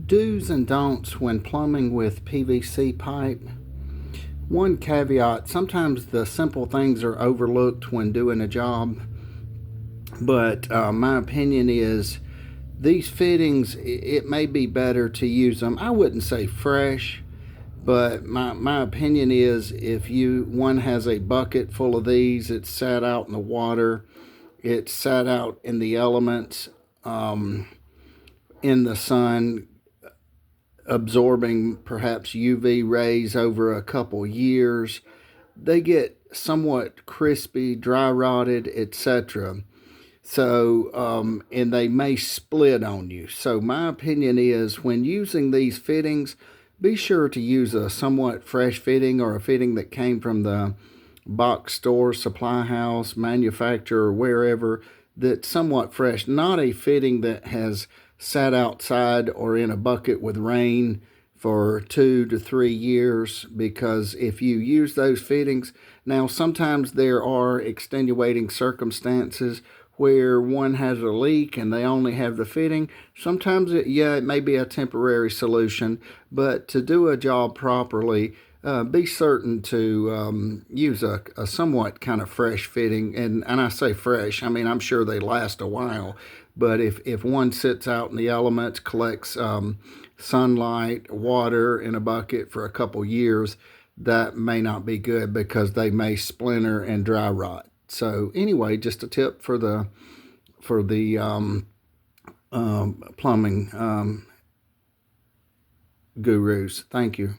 Do's and don'ts when plumbing with PVC pipe. One caveat: sometimes the simple things are overlooked when doing a job, but my opinion is these fittings, it may be better to use them. I wouldn't say fresh, but my opinion is if one has a bucket full of these, it's sat out in the water, it's sat out in the elements, in the sun, absorbing perhaps UV rays over a couple years, they get somewhat crispy, dry rotted, etc. And they may split on you. So, my opinion is when using these fittings, be sure to use a somewhat fresh fitting or a fitting that came from the box store, supply house, manufacturer, wherever, that's somewhat fresh, not a fitting that has sat outside or in a bucket with rain for 2 to 3 years. Because if you use those fittings, now sometimes there are extenuating circumstances where one has a leak and they only have the fitting. Sometimes it may be a temporary solution, but to do a job properly, be certain to use a somewhat kind of fresh fitting. And I say fresh, I mean, I'm sure they last a while, but if one sits out in the elements, collects sunlight, water in a bucket for a couple years, that may not be good because they may splinter and dry rot. So anyway, just a tip for the plumbing gurus. Thank you.